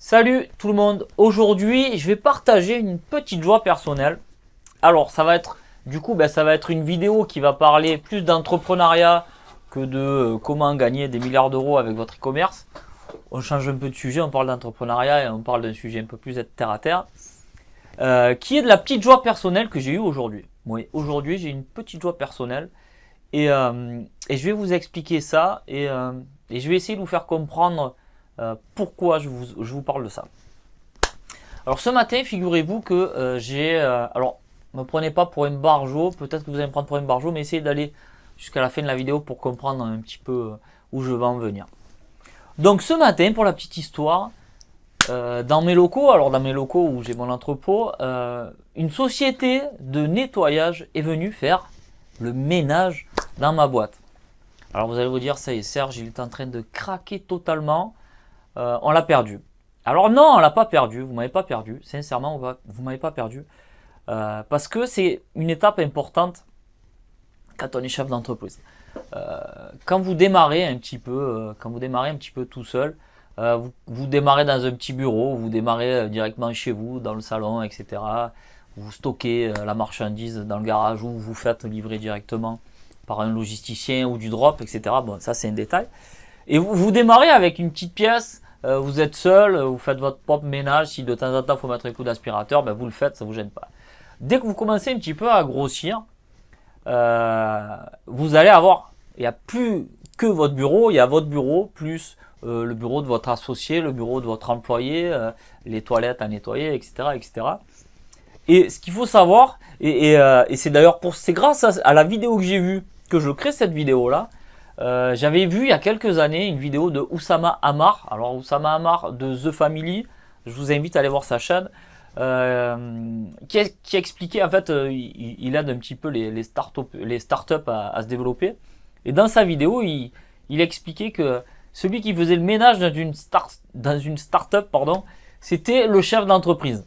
Salut tout le monde, aujourd'hui je vais partager une petite joie personnelle. Alors ça va être ça va être une vidéo qui va parler plus d'entrepreneuriat que de comment gagner des milliards d'euros avec votre e-commerce. On change un peu de sujet, on parle d'entrepreneuriat et on parle d'un sujet un peu plus terre à terre. Qui est de la petite joie personnelle que j'ai eue aujourd'hui. Oui, aujourd'hui j'ai une petite joie personnelle et je vais vous expliquer ça et je vais essayer de vous faire comprendre pourquoi je vous parle de ça. Alors ce matin, figurez-vous que alors, ne me prenez pas pour un barjot, peut-être que vous allez me prendre pour un barjot, mais essayez d'aller jusqu'à la fin de la vidéo pour comprendre un petit peu où je vais en venir. Donc ce matin, pour la petite histoire, dans mes locaux où j'ai mon entrepôt, une société de nettoyage est venue faire le ménage dans ma boîte. Alors vous allez vous dire, ça y est, Serge, il est en train de craquer totalement. On l'a perdu. Alors non, on l'a pas perdu, vous m'avez pas perdu, sincèrement, vous m'avez pas perdu. Parce que c'est une étape importante quand on est chef d'entreprise. Quand vous démarrez un petit peu, tout seul, vous démarrez dans un petit bureau, vous démarrez directement chez vous, dans le salon, etc. Vous stockez la marchandise dans le garage ou vous faites livrer directement par un logisticien ou du drop, etc. Bon, ça c'est un détail. Et vous démarrez avec une petite pièce, vous êtes seul, vous faites votre propre ménage. Si de temps en temps il faut mettre un coup d'aspirateur, ben vous le faites, ça ne vous gêne pas. Dès que vous commencez un petit peu à grossir, vous allez avoir, il n'y a plus que votre bureau, il y a votre bureau plus le bureau de votre associé, le bureau de votre employé, les toilettes à nettoyer, etc. etc. Et ce qu'il faut savoir, et c'est d'ailleurs c'est grâce à la vidéo que j'ai vue que je crée cette vidéo-là. J'avais vu il y a quelques années une vidéo de Oussama Ammar. Alors Oussama Ammar de The Family, je vous invite à aller voir sa chaîne, qui expliquait, en fait, il aide un petit peu les startups à se développer. Et dans sa vidéo, il expliquait que celui qui faisait le ménage dans une startup, c'était le chef d'entreprise.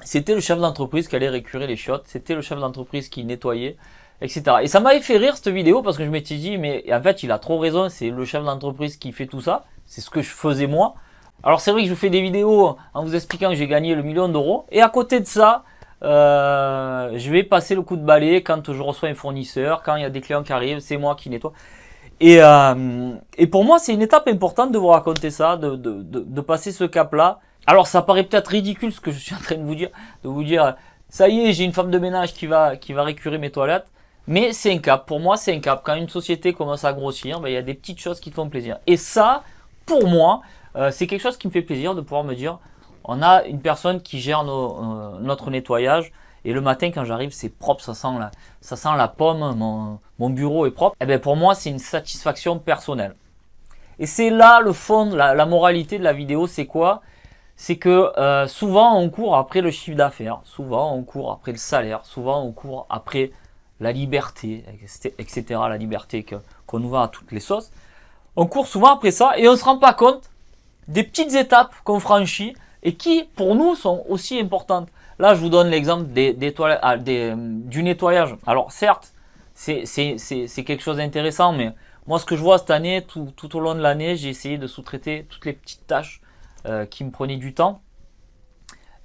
C'était le chef d'entreprise qui allait récurer les chiottes, c'était le chef d'entreprise qui nettoyait, etc. Et ça m'avait fait rire cette vidéo parce que je m'étais dit, mais en fait il a trop raison, c'est le chef d'entreprise qui fait tout ça, c'est ce que je faisais moi. Alors c'est vrai que je fais des vidéos en vous expliquant que j'ai gagné le million d'euros, et à côté de ça, je vais passer le coup de balai quand je reçois un fournisseur, quand il y a des clients qui arrivent, c'est moi qui nettoie. Et pour moi c'est une étape importante de vous raconter ça, de passer ce cap-là. Alors ça paraît peut-être ridicule ce que je suis en train de vous dire, ça y est, j'ai une femme de ménage qui va récurer mes toilettes. Mais c'est un cap, pour moi c'est un cap. Quand une société commence à grossir, ben, il y a des petites choses qui te font plaisir. Et ça, pour moi, c'est quelque chose qui me fait plaisir de pouvoir me dire, on a une personne qui gère notre nettoyage. Et le matin quand j'arrive, c'est propre, ça sent la pomme, mon bureau est propre. Et ben pour moi c'est une satisfaction personnelle. Et c'est là le fond, la moralité de la vidéo, c'est quoi? C'est que souvent on court après le chiffre d'affaires, souvent on court après le salaire, souvent on court après la liberté, etc. La liberté qu'on nous vend à toutes les sauces. On court souvent après ça et on ne se rend pas compte des petites étapes qu'on franchit et qui, pour nous, sont aussi importantes. Là, je vous donne l'exemple du nettoyage. Alors, certes, c'est quelque chose d'intéressant, mais moi, ce que je vois cette année, tout au long de l'année, j'ai essayé de sous-traiter toutes les petites tâches qui me prenaient du temps.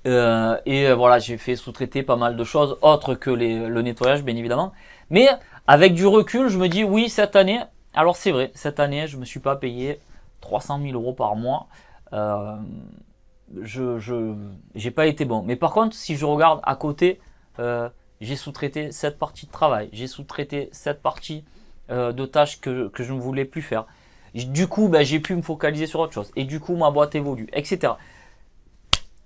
Voilà, j'ai fait sous-traiter pas mal de choses autres que le nettoyage, bien évidemment. Mais avec du recul, je me dis oui, cette année, alors c'est vrai, cette année, je me suis pas payé 300 000 euros par mois. J'ai pas été bon. Mais par contre, si je regarde à côté, j'ai sous-traité cette partie de travail, j'ai sous-traité cette partie de tâches que je ne voulais plus faire. Du coup, j'ai pu me focaliser sur autre chose. Et du coup, ma boîte évolue, etc.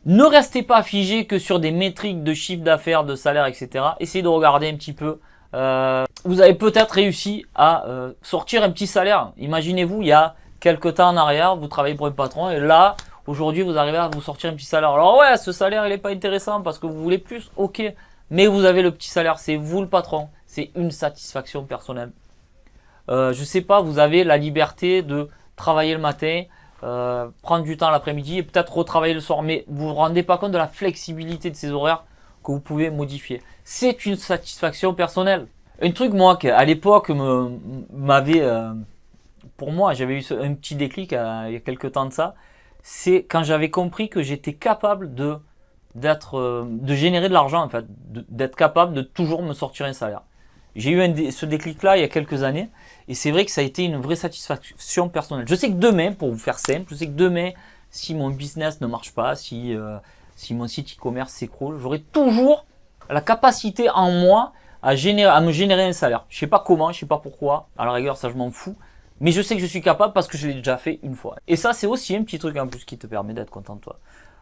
Ne restez pas figé que sur des métriques de chiffre d'affaires, de salaire, etc. Essayez de regarder un petit peu. Vous avez peut-être réussi à sortir un petit salaire. Imaginez-vous, il y a quelques temps en arrière, vous travaillez pour un patron et là, aujourd'hui, vous arrivez à vous sortir un petit salaire. Alors ouais, ce salaire, il n'est pas intéressant parce que vous voulez plus, ok. Mais vous avez le petit salaire, c'est vous le patron. C'est une satisfaction personnelle. Je sais pas, vous avez la liberté de travailler le matin, prendre du temps l'après-midi et peut-être retravailler le soir, mais vous vous rendez pas compte de la flexibilité de ces horaires que vous pouvez modifier. C'est une satisfaction personnelle. Un truc moi à l'époque m'avait, pour moi j'avais eu un petit déclic il y a quelques temps de ça, c'est quand j'avais compris que j'étais capable de générer de l'argent, en fait, d'être capable de toujours me sortir un salaire. J'ai eu ce déclic-là il y a quelques années, et c'est vrai que ça a été une vraie satisfaction personnelle. Je sais que demain, pour vous faire simple, je sais que demain, si mon business ne marche pas, si mon site e-commerce s'écroule, j'aurai toujours la capacité en moi à me générer un salaire. Je sais pas comment, je sais pas pourquoi, à la rigueur ça je m'en fous, mais je sais que je suis capable parce que je l'ai déjà fait une fois. Et ça c'est aussi un petit truc en plus qui te permet d'être content de toi.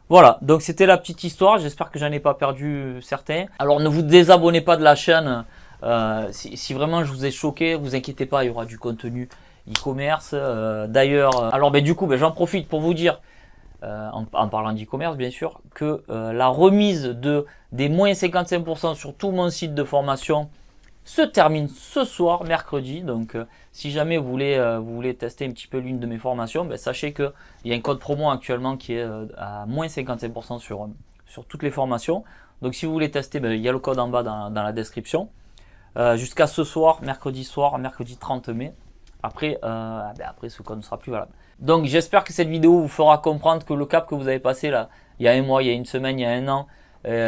Voilà, donc c'était la petite histoire, j'espère que j'en ai pas perdu certains. Alors ne vous désabonnez pas de la chaîne, si vraiment je vous ai choqué, vous inquiétez pas, il y aura du contenu e-commerce. D'ailleurs, alors du coup j'en profite pour vous dire, en parlant d'e-commerce bien sûr, que la remise des moins 55% sur tout mon site de formation se termine ce soir, mercredi. Donc si jamais vous voulez tester un petit peu l'une de mes formations, sachez qu'il y a un code promo actuellement qui est à moins 55% sur toutes les formations. Donc si vous voulez tester, il y a le code en bas dans la description. Jusqu'à ce soir, mercredi 30 mai. Après ce code ne sera plus valable. Donc j'espère que cette vidéo vous fera comprendre que le cap que vous avez passé là, il y a un mois, il y a une semaine, il y a un an,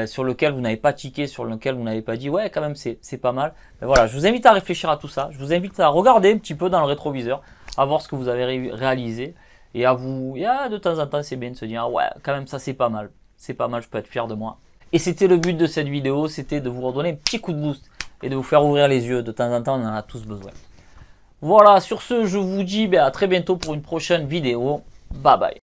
sur lequel vous n'avez pas tiqué, sur lequel vous n'avez pas dit ouais quand même c'est pas mal. Mais voilà, je vous invite à réfléchir à tout ça. Je vous invite à regarder un petit peu dans le rétroviseur, à voir ce que vous avez réalisé et de temps en temps c'est bien de se dire ouais quand même ça c'est pas mal, je peux être fier de moi. Et c'était le but de cette vidéo, c'était de vous redonner un petit coup de boost et de vous faire ouvrir les yeux. De temps en temps on en a tous besoin. Voilà, sur ce je vous dis à très bientôt pour une prochaine vidéo. Bye bye.